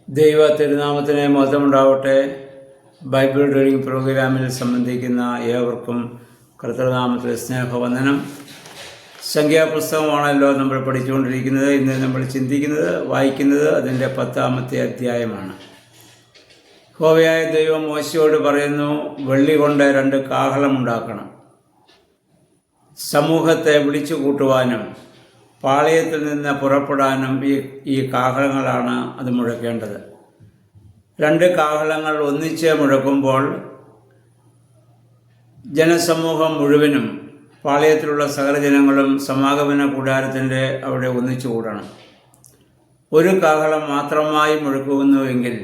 ദൈവ തിരുനാമത്തിന് മഹത്വമുണ്ടാവട്ടെ. Bible reading പ്രോഗ്രാമിൽ സംബന്ധിക്കുന്ന ഏവർക്കും കർത്തൃനാമത്തിൽ സ്നേഹവന്ദനം. സംഖ്യാപുസ്തകമാണല്ലോ നമ്മൾ പഠിച്ചുകൊണ്ടിരിക്കുന്നത്. ഇന്ന് നമ്മൾ ചിന്തിക്കുന്നത്, വായിക്കുന്നത് അതിൻ്റെ 10-ാമത്തെ അധ്യായമാണ്. യഹോവയായ ദൈവം മോശയോട് പറയുന്നു, വെള്ളി കൊണ്ട് 2 കാഹളമുണ്ടാക്കണം. സമൂഹത്തെ വിളിച്ചു കൂട്ടുവാനും പാളയത്തിൽ നിന്ന് പുറപ്പെടാനും ഈ കാഹളങ്ങളാണ് അത് മുഴക്കേണ്ടത്. 2 കാഹളങ്ങൾ ഒന്നിച്ച് മുഴക്കുമ്പോൾ ജനസമൂഹം മുഴുവനും, പാളയത്തിലുള്ള സകല ജനങ്ങളും സമാഗമന കൂടാരത്തിൻ്റെ അവിടെ ഒന്നിച്ചു കൂടണം. 1 കാഹളം മാത്രമായി മുഴക്കുന്നുവെങ്കിൽ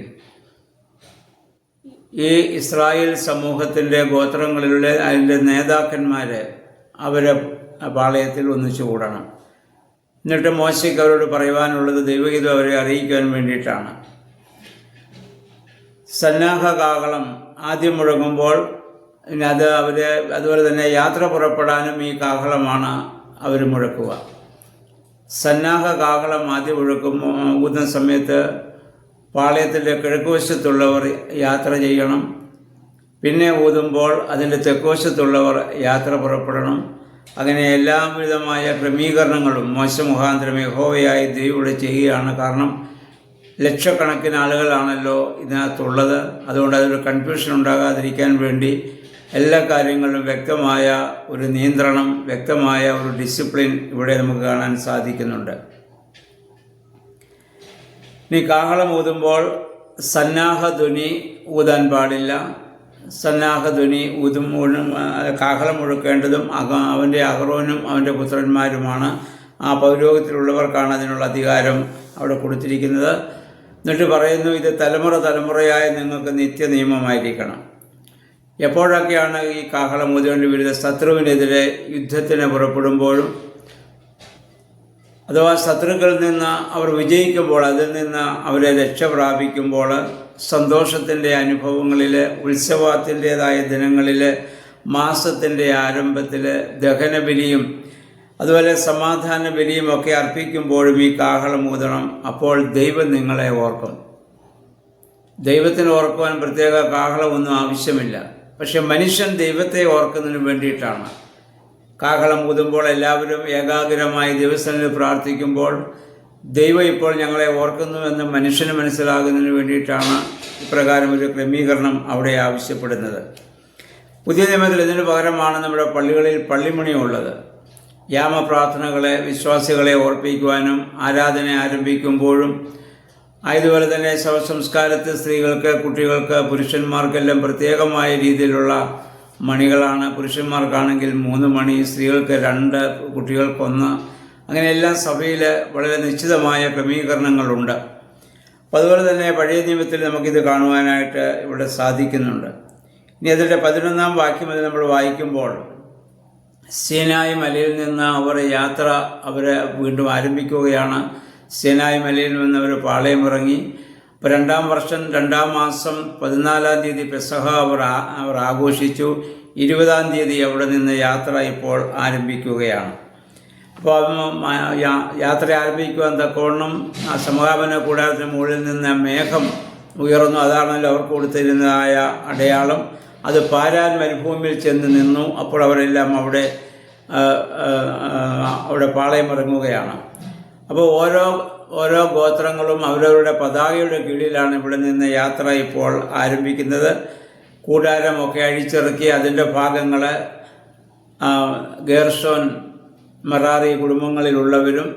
ഈ ഇസ്രായേൽ സമൂഹത്തിൻ്റെ ഗോത്രങ്ങളിലുള്ള അതിൻ്റെ നേതാക്കന്മാരെ അവരെ പാളയത്തിൽ ഒന്നിച്ചു കൂടണം. എന്നിട്ട് മോശയ്ക്ക് അവരോട് പറയുവാനുള്ളത് ദൈവഗീതം അവരെ അറിയിക്കുവാൻ വേണ്ടിയിട്ടാണ്. സന്നാഹ കാഹളം ആദ്യം മുഴങ്ങുമ്പോൾ അതുപോലെ തന്നെ യാത്ര പുറപ്പെടാനും ഈ കാഹളമാണ് അവർ മുഴക്കുക. സന്നാഹ കാഹളം ആദ്യം ഊതുന്ന സമയത്ത് പാളയത്തിൻ്റെ കിഴക്കുവശത്തുള്ളവർ യാത്ര ചെയ്യണം. പിന്നെ ഊതുമ്പോൾ അതിൻ്റെ തെക്കുവശത്തുള്ളവർ യാത്ര പുറപ്പെടണം. അങ്ങനെ എല്ലാവിധമായ ക്രമീകരണങ്ങളും മോശ മുഖാന്തരം യഹോവയായ ദൈവം ചെയ്യുകയാണ്. കാരണം ലക്ഷക്കണക്കിന് ആളുകളാണല്ലോ ഇതിനകത്തുള്ളത്. അതുകൊണ്ട് അതൊരു കൺഫ്യൂഷൻ ഉണ്ടാകാതിരിക്കാൻ വേണ്ടി എല്ലാ കാര്യങ്ങളിലും വ്യക്തമായ ഒരു നിയന്ത്രണം, വ്യക്തമായ ഒരു ഡിസിപ്ലിൻ ഇവിടെ നമുക്ക് കാണാൻ സാധിക്കുന്നുണ്ട്. ഇനി കാഹളം ഊതുമ്പോൾ സന്നാഹധ്വനി ഊതാൻ പാടില്ല. സന്നാഹധ്വനി കാഹളം മുഴക്കേണ്ടതും അവൻ്റെ അഹറോനും അവൻ്റെ പുത്രന്മാരുമാണ്. ആ പൗരോഹിത്യത്തിലുള്ളവർക്കാണ് അതിനുള്ള അധികാരം അവിടെ കൊടുത്തിരിക്കുന്നത്. എന്നിട്ട് പറയുന്നു, ഇത് തലമുറ തലമുറയായി നിങ്ങൾക്ക് നിത്യ നിയമമായിരിക്കണം. എപ്പോഴൊക്കെയാണ് ഈ കാഹളം ഊതേണ്ടി വരുന്നത്? ശത്രുവിനെതിരെ യുദ്ധത്തിന് പുറപ്പെടുമ്പോഴും, അഥവാ ശത്രുക്കളിൽ നിന്ന് അവർ വിജയിക്കുമ്പോൾ, അതിൽ നിന്ന് അവരെ രക്ഷ പ്രാപിക്കുമ്പോൾ, സന്തോഷത്തിൻ്റെ അനുഭവങ്ങളിൽ, ഉത്സവത്തിൻ്റേതായ ദിനങ്ങളിൽ, മാസത്തിൻ്റെ ആരംഭത്തിൽ ദഹനബലിയും അതുപോലെ സമാധാന ബലിയും ഒക്കെ അർപ്പിക്കുമ്പോഴും ഈ കാഹളം ഊതണം. അപ്പോൾ ദൈവം നിങ്ങളെ ഓർക്കും. ദൈവത്തിന് ഓർക്കുവാൻ പ്രത്യേക കാഹളമൊന്നും ആവശ്യമില്ല. പക്ഷെ മനുഷ്യൻ ദൈവത്തെ ഓർക്കുന്നതിന് വേണ്ടിയിട്ടാണ് കാഹളം ഊതുമ്പോൾ എല്ലാവരും ഏകാഗ്രമായി ദിവസങ്ങളിൽ പ്രാർത്ഥിക്കുമ്പോൾ ദൈവം ഇപ്പോൾ ഞങ്ങളെ ഓർക്കുന്നുവെന്ന് മനുഷ്യന് മനസ്സിലാകുന്നതിന് വേണ്ടിയിട്ടാണ് ഇപ്രകാരം ഒരു ക്രമീകരണം അവിടെ ആവശ്യപ്പെടുന്നത്. പുതിയ നിയമത്തിൽ ഇതിന് പകരമാണ് നമ്മുടെ പള്ളികളിൽ പള്ളിമണി ഉള്ളത്. യാമപ്രാർത്ഥനകളെ, വിശ്വാസികളെ ഓർപ്പിക്കുവാനും ആരാധന ആരംഭിക്കുമ്പോഴും, അതുപോലെ തന്നെ ശവസംസ്കാരത്തിൽ സ്ത്രീകൾക്ക്, കുട്ടികൾക്ക്, പുരുഷന്മാർക്കെല്ലാം പ്രത്യേകമായ രീതിയിലുള്ള മണികളാണ്. പുരുഷന്മാർക്കാണെങ്കിൽ 3 മണി, സ്ത്രീകൾക്ക് 2, കുട്ടികൾക്ക് 1. അങ്ങനെ എല്ലാ സഭയിൽ വളരെ നിശ്ചിതമായ ക്രമീകരണങ്ങളുണ്ട്. അപ്പോൾ അതുപോലെ തന്നെ പഴയ നിയമത്തിൽ നമുക്കിത് കാണുവാനായിട്ട് ഇവിടെ സാധിക്കുന്നുണ്ട്. ഇനി അതിൻ്റെ 11-ാം വാക്യം അത് നമ്മൾ വായിക്കുമ്പോൾ, സീനായി മലയിൽ നിന്ന് അവർ യാത്ര വീണ്ടും ആരംഭിക്കുകയാണ്. സീനായി മലയിൽ നിന്ന് അവർ പാളയമിറങ്ങി. ഇപ്പോൾ 2-ാം വർഷം 2-ാം മാസം 14-ാം തീയതി പെസഹ അവർ ആഘോഷിച്ചു. 20-ാം തീയതി അവിടെ നിന്ന് യാത്ര ഇപ്പോൾ ആരംഭിക്കുകയാണ്. അപ്പോൾ യാത്ര ആരംഭിക്കുവാൻ തക്കവണ്ണം ആ സമാഗമന കൂടാരത്തിന് മുകളിൽ നിന്ന് മേഘം ഉയർന്നു. അതാണല്ലോ അവർക്ക് കൊടുത്തിരുന്നതായ അടയാളം. അത് പാരാൻ മരുഭൂമിയിൽ ചെന്ന് നിന്നു. അപ്പോൾ അവരെല്ലാം അവിടെ പാളയമിറങ്ങുകയാണ്. അപ്പോൾ ഓരോ ഗോത്രങ്ങളും അവരവരുടെ പതാകയുടെ കീഴിലാണ് ഇവിടെ നിന്ന് യാത്ര ഇപ്പോൾ ആരംഭിക്കുന്നത്. കൂടാരമൊക്കെ അഴിച്ചിറക്കി അതിൻ്റെ ഭാഗങ്ങൾ ഗേർഷോൻ, മെറാറി കുടുംബങ്ങളിലുള്ളവരും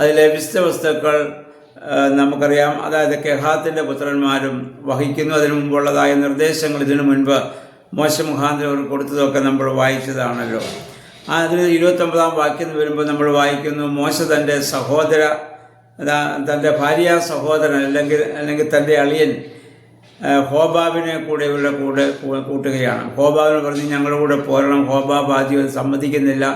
അതിലെ വിശുദ്ധ വസ്തുക്കൾ നമുക്കറിയാം, അതായത് കെഹാത്തിൻ്റെ പുത്രന്മാരും വഹിക്കുന്നു. അതിനു മുമ്പുള്ളതായ നിർദ്ദേശങ്ങൾ ഇതിനു മുൻപ് മോശ മുഖാന്തരം അവർ കൊടുത്തതൊക്കെ നമ്മൾ വായിച്ചതാണല്ലോ. അതിന് 29-ാം വാക്യം വരുമ്പോൾ നമ്മൾ വായിക്കുന്നു, മോശ തൻ്റെ ഭാര്യ സഹോദരൻ അല്ലെങ്കിൽ തൻ്റെ അളിയൻ ഹോബാബിനെ കൂടെ കൂട്ടുകയാണ്. ഹോബാബിനെ പറഞ്ഞ് ഞങ്ങളുടെ കൂടെ പോരണം. ഹോബാബ് ആദ്യം സമ്മതിക്കുന്നില്ല.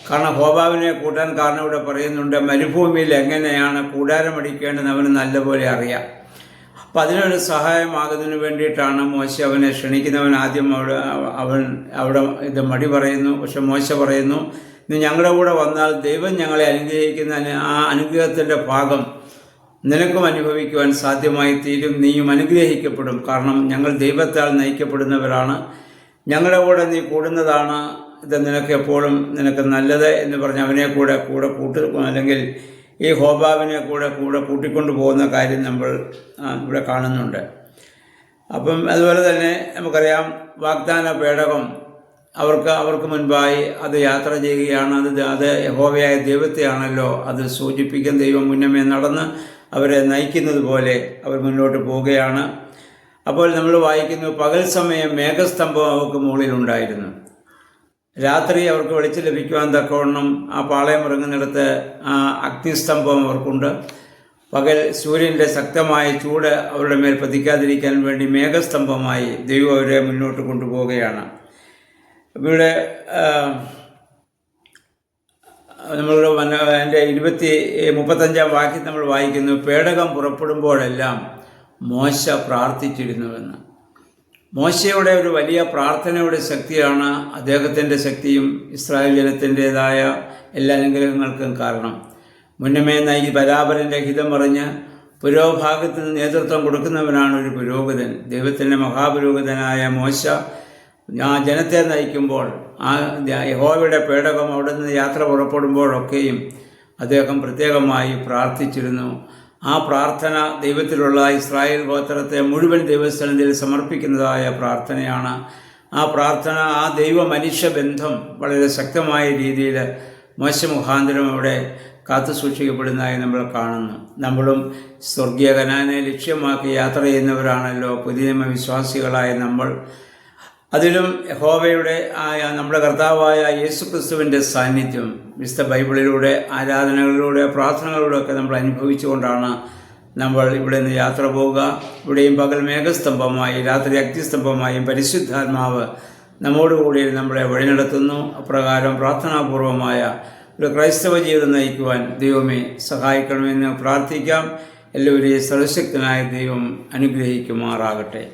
കാരണം ഹോബാബിനെ കൂട്ടാൻ കാരണം ഇവിടെ പറയുന്നുണ്ട്, മരുഭൂമിയിൽ എങ്ങനെയാണ് കൂടാരമടിക്കേണ്ടതെന്ന് അവന് നല്ലപോലെ അറിയാം. അപ്പം അതിനൊരു സഹായമാകുന്നതിന് വേണ്ടിയിട്ടാണ് മോശ അവനെ ക്ഷണിക്കുന്നവൻ. ആദ്യം അവിടെ ഇത് മടി പറയുന്നു. പക്ഷെ മോശ പറയുന്നു, നീ ഞങ്ങളുടെ കൂടെ വന്നാൽ ദൈവം ഞങ്ങളെ അനുഗ്രഹിക്കുന്ന ആ അനുഗ്രഹത്തിൻ്റെ ഭാഗം നിനക്കും അനുഭവിക്കുവാൻ സാധ്യമായി തീരും. നീയും അനുഗ്രഹിക്കപ്പെടും. കാരണം ഞങ്ങൾ ദൈവത്താൽ നയിക്കപ്പെടുന്നവരാണ്. ഞങ്ങളുടെ കൂടെ നീ കൂടുന്നതാണ് ഇത് നിനക്ക് എപ്പോഴും നിനക്ക് നല്ലത് എന്ന് പറഞ്ഞ് അവനെ കൂടെ അല്ലെങ്കിൽ ഈ ഹോബാബിനെ കൂടെ കൂട്ടിക്കൊണ്ടു പോകുന്ന കാര്യം നമ്മൾ ഇവിടെ കാണുന്നുണ്ട്. അപ്പം അതുപോലെ തന്നെ നമുക്കറിയാം, വാഗ്ദാന പേടകം അവർക്ക് മുൻപായി അത് യാത്ര ചെയ്യുകയാണ്. അത് യഹോവയായ ദൈവത്തെയാണല്ലോ അത് സൂചിപ്പിക്കും. ദൈവം മുന്നമേ നടന്ന് അവരെ നയിക്കുന്നത് പോലെ അവർ മുന്നോട്ട് പോവുകയാണ്. അപ്പോൾ നമ്മൾ വായിക്കുന്നു, പകൽ സമയം മേഘസ്തംഭം അവർക്ക് മുകളിലുണ്ടായിരുന്നു, രാത്രി അവർക്ക് വെളിച്ചം ലഭിക്കുവാൻ തക്കവണ്ണം ആ പാളയം ഇറങ്ങുന്നിടത്ത് ആ അഗ്നിസ്തംഭം അവർക്കുണ്ട്. പകൽ സൂര്യൻ്റെ ശക്തമായ ചൂട് അവരുടെ മേൽ പതിക്കാതിരിക്കാൻ വേണ്ടി മേഘസ്തംഭമായി ദൈവം അവരെ മുന്നോട്ട് കൊണ്ടുപോവുകയാണ്. ഇവിടെ നമ്മളുടെ എൻ്റെ 35-ാം വാക്യം നമ്മൾ വായിക്കുന്നു, പേടകം പുറപ്പെടുമ്പോഴെല്ലാം മോശ പ്രാർത്ഥിച്ചിരുന്നുവെന്ന്. മോശയുടെ ഒരു വലിയ പ്രാർത്ഥനയുടെ ശക്തിയാണ് അദ്ദേഹത്തിൻ്റെ ശക്തിയും ഇസ്രായേൽ ജനത്തിൻ്റെതായ എല്ലാ അനുഗ്രഹങ്ങൾക്കും കാരണം. മുന്നമേ ബരാബരൻ്റെ ഹിതം പറഞ്ഞ് പുരോഭാഗത്തിന് നേതൃത്വം കൊടുക്കുന്നവനാണ് ഒരു പുരോഹിതൻ. ദൈവത്തിൻ്റെ മഹാപുരോഹിതനായ മോശ ആ ജനത്തെ നയിക്കുമ്പോൾ, ആ യഹോവയുടെ പേടകം അവിടെ നിന്ന് യാത്ര പുറപ്പെടുമ്പോഴൊക്കെയും അദ്ദേഹം പ്രത്യേകമായി പ്രാർത്ഥിച്ചിരുന്നു. ആ പ്രാർത്ഥന ദൈവത്തിലുള്ള ഇസ്രായേൽ ഗോത്രത്തെ മുഴുവൻ ദൈവസ്ഥലത്തിൽ സമർപ്പിക്കുന്നതായ പ്രാർത്ഥനയാണ്. ആ പ്രാർത്ഥന, ആ ദൈവ മനുഷ്യ ബന്ധം വളരെ ശക്തമായ രീതിയിൽ മോശ മുഖാന്തരം അവിടെ കാത്തു സൂക്ഷിക്കപ്പെടുന്നതായി നമ്മൾ കാണുന്നു. നമ്മളും സ്വർഗീയ കനാനെ ലക്ഷ്യമാക്കി യാത്ര ചെയ്യുന്നവരാണല്ലോ പുതിയ നിയമ വിശ്വാസികളായ നമ്മൾ. അതിലും യഹോവയുടെ നമ്മുടെ കർത്താവായ യേശുക്രിസ്തുവിൻ്റെ സാന്നിധ്യം വിശുദ്ധ ബൈബിളിലൂടെ, ആരാധനകളിലൂടെ, പ്രാർത്ഥനകളിലൂടെ ഒക്കെ നമ്മൾ അനുഭവിച്ചുകൊണ്ടാണ് നമ്മൾ ഇവിടെ നിന്ന് യാത്ര പോവുക. ഇവിടെയും പകൽ മേഘസ്തംഭമായി, രാത്രി അഗ്നിസ്തംഭമായും പരിശുദ്ധാത്മാവ് നമ്മോടുകൂടി നമ്മളെ വഴി നടത്തുന്നു. അപ്രകാരം പ്രാർത്ഥനാപൂർവമായ ഒരു ക്രൈസ്തവ ജീവിതം നയിക്കുവാൻ ദൈവമേ സഹായിക്കണമെന്ന് പ്രാർത്ഥിക്കാം. എല്ലാവരെയും സർവശക്തനായ ദൈവം അനുഗ്രഹിക്കുമാറാകട്ടെ.